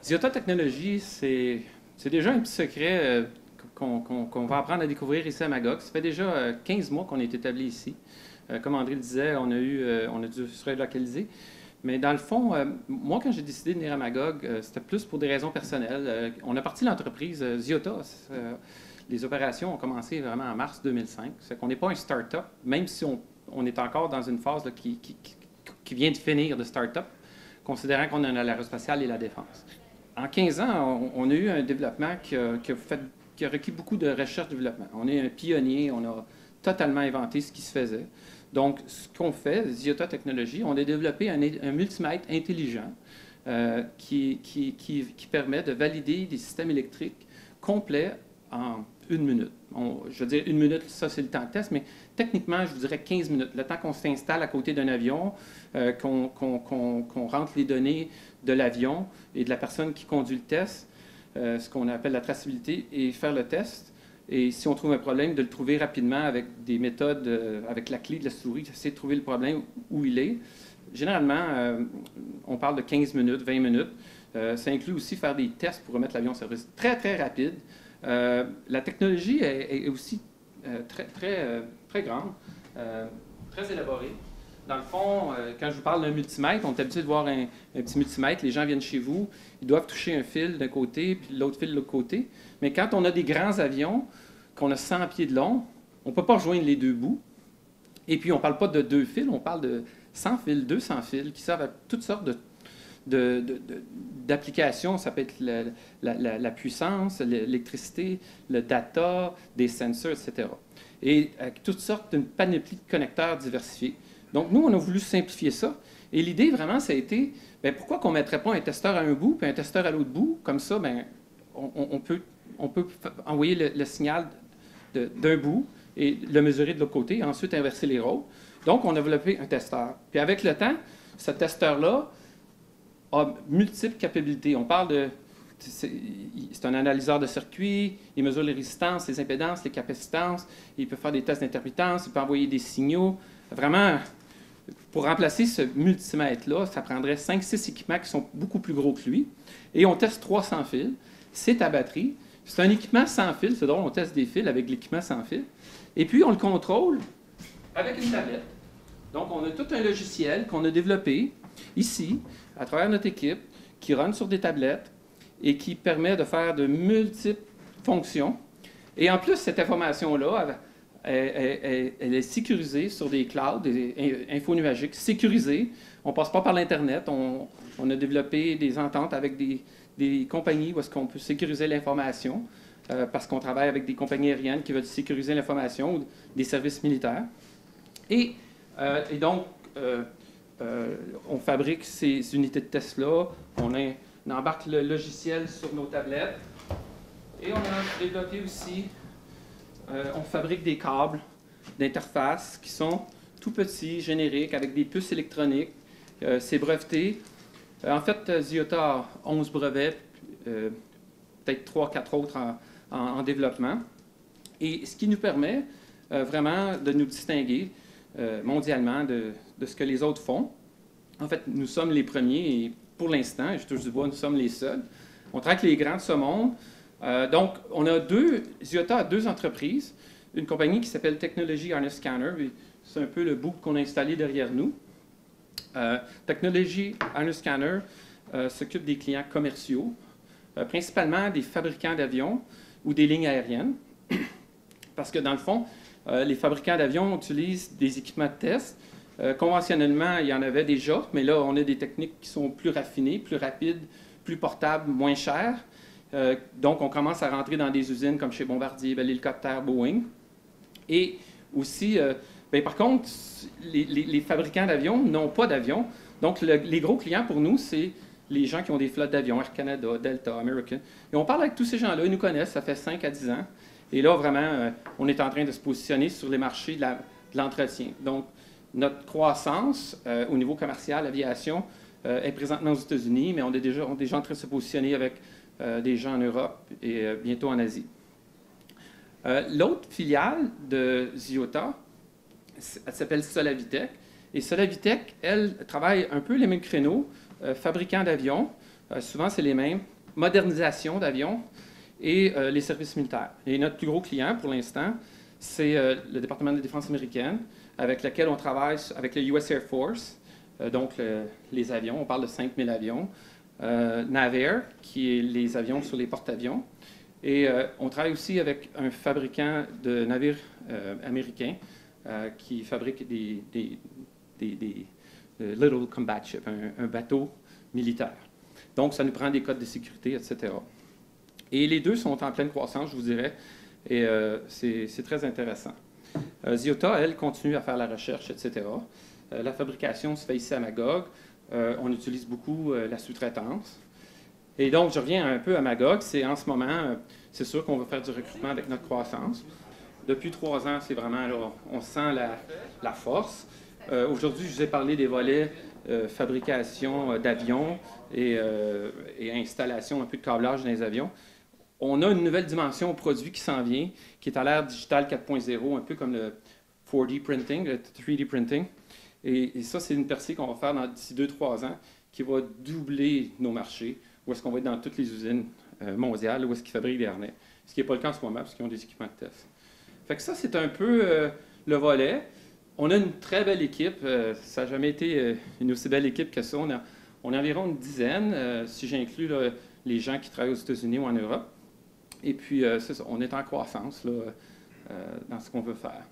Ziota Technologies, c'est déjà un petit secret qu'on va apprendre à découvrir ici à Magog. Ça fait déjà 15 mois qu'on est établi ici. Comme André le disait, on a dû se relocaliser. Mais dans le fond, moi, quand j'ai décidé de venir à Magog, c'était plus pour des raisons personnelles. On a parti l'entreprise Ziota. Les opérations ont commencé vraiment en mars 2005. C'est qu'on n'est pas un start-up, même si on est encore dans une phase là, qui vient de finir de start-up, considérant qu'on a l'aérospatiale et la défense. En 15 ans, on a eu un développement qui a requis beaucoup de recherche-développement. On est un pionnier, on a totalement inventé ce qui se faisait. Donc, ce qu'on fait, Ziota Technologies, on a développé un multimètre intelligent qui permet de valider des systèmes électriques complets en 1 minute. Je veux dire, 1 minute, ça c'est le temps de test, mais techniquement, je vous dirais 15 minutes. Le temps qu'on s'installe à côté d'un avion, qu'on rentre les données de l'avion et de la personne qui conduit le test, ce qu'on appelle la traçabilité, et faire le test. Et si on trouve un problème, de le trouver rapidement avec des méthodes, avec la clé de la souris, essayer de trouver le problème où il est. Généralement, on parle de 15 minutes, 20 minutes. Ça inclut aussi faire des tests pour remettre l'avion en service. Très, très rapide. La technologie est aussi très grande, très élaborée. Dans le fond, quand je vous parle d'un multimètre, on est habitué de voir un petit multimètre. Les gens viennent chez vous, ils doivent toucher un fil d'un côté, puis l'autre fil de l'autre côté. Mais quand on a des grands avions, qu'on a 100 pieds de long, on ne peut pas rejoindre les deux bouts. Et puis, on ne parle pas de 2 fils, on parle de 100 fils, 200 fils, qui servent à toutes sortes d'applications. Ça peut être la puissance, l'électricité, le data, des sensors, etc. Et avec toutes sortes d'une panoplie de connecteurs diversifiés. Donc, nous, on a voulu simplifier ça. Et l'idée, vraiment, ça a été, pourquoi qu'on ne mettrait pas un testeur à un bout puis un testeur à l'autre bout? Comme ça, on peut envoyer le signal d'un bout et le mesurer de l'autre côté, et ensuite inverser les rôles. Donc, on a développé un testeur. Puis avec le temps, ce testeur-là a multiples capacités. On parle de... C'est un analyseur de circuits, il mesure les résistances, les impédances, les capacitances, il peut faire des tests d'intermittence, il peut envoyer des signaux. Vraiment, pour remplacer ce multimètre-là, ça prendrait 5-6 équipements qui sont beaucoup plus gros que lui. Et on teste 300 fils. C'est à batterie. C'est un équipement sans fil. C'est drôle, on teste des fils avec l'équipement sans fil. Et puis, on le contrôle avec une tablette. Donc, on a tout un logiciel qu'on a développé ici, à travers notre équipe, qui run sur des tablettes et qui permet de faire de multiples fonctions. Et en plus, cette information-là, elle est sécurisée sur des clouds, des infonuagiques, sécurisées. On ne passe pas par l'Internet. On a développé des ententes avec des compagnies où est-ce qu'on peut sécuriser l'information, parce qu'on travaille avec des compagnies aériennes qui veulent sécuriser l'information ou des services militaires. Et donc, on fabrique ces unités de test-là, on embarque le logiciel sur nos tablettes, et on a développé aussi, on fabrique des câbles d'interface qui sont tout petits, génériques, avec des puces électroniques. C'est breveté. En fait, Ziota a 11 brevets, peut-être 3-4 autres en développement. Et ce qui nous permet vraiment de nous distinguer mondialement de ce que les autres font. En fait, nous sommes les premiers et pour l'instant, je touche du bois, nous sommes les seuls. On travaille avec les grands de ce monde. Donc, Ziota a 2 entreprises. Une compagnie qui s'appelle Technology Harness Scanner. C'est un peu le bout qu'on a installé derrière nous. Technology Harness Scanner s'occupe des clients commerciaux, principalement des fabricants d'avions ou des lignes aériennes. Parce que dans le fond, les fabricants d'avions utilisent des équipements de test. Conventionnellement, il y en avait déjà, mais là, on a des techniques qui sont plus raffinées, plus rapides, plus portables, moins chères. Donc, on commence à rentrer dans des usines comme chez Bombardier, Bell Hélicoptère, Boeing. Et aussi, par contre, les fabricants d'avions n'ont pas d'avions. Donc, les gros clients pour nous, c'est les gens qui ont des flottes d'avions, Air Canada, Delta, American. Et on parle avec tous ces gens-là, ils nous connaissent, ça fait 5 à 10 ans. Et là, vraiment, on est en train de se positionner sur les marchés de l'entretien. Donc, notre croissance au niveau commercial, aviation, est présentement aux États-Unis, mais on est déjà en train de se positionner avec des gens en Europe et bientôt en Asie. L'autre filiale de Ziota, elle s'appelle Solavitech. Et Solavitech, elle, travaille un peu les mêmes créneaux, fabricants d'avions, souvent c'est les mêmes, modernisation d'avions et les services militaires. Et notre plus gros client pour l'instant, c'est le département de défense américaine, avec lequel on travaille avec le US Air Force, donc les avions, on parle de 5000 avions, Navair, qui est les avions sur les porte-avions, et on travaille aussi avec un fabricant de navires américain qui fabrique des Little Combat Ship, un bateau militaire. Donc, ça nous prend des codes de sécurité, etc. Et les deux sont en pleine croissance, je vous dirais, et c'est très intéressant. Ziota, elle, continue à faire la recherche, etc. La fabrication se fait ici à Magog. On utilise beaucoup la sous-traitance. Et donc, je reviens un peu à Magog. C'est en ce moment, c'est sûr qu'on va faire du recrutement avec notre croissance. Depuis 3 ans, c'est vraiment, là, on sent la force. Aujourd'hui, je vous ai parlé des volets fabrication d'avions et installation un peu de câblage dans les avions. On a une nouvelle dimension au produit qui s'en vient, qui est à l'ère digitale 4.0, un peu comme le 4D printing, le 3D printing. Et ça, c'est une percée qu'on va faire d'ici 2-3 ans qui va doubler nos marchés, où est-ce qu'on va être dans toutes les usines mondiales, où est-ce qu'ils fabriquent des harnais. Ce qui n'est pas le cas en ce moment, parce qu'ils ont des équipements de test. Fait que ça, c'est un peu le volet. On a une très belle équipe. Ça n'a jamais été une aussi belle équipe que ça. On a environ une dizaine, si j'inclus les gens qui travaillent aux États-Unis ou en Europe. Et puis, c'est ça, on est en croissance là, dans ce qu'on veut faire.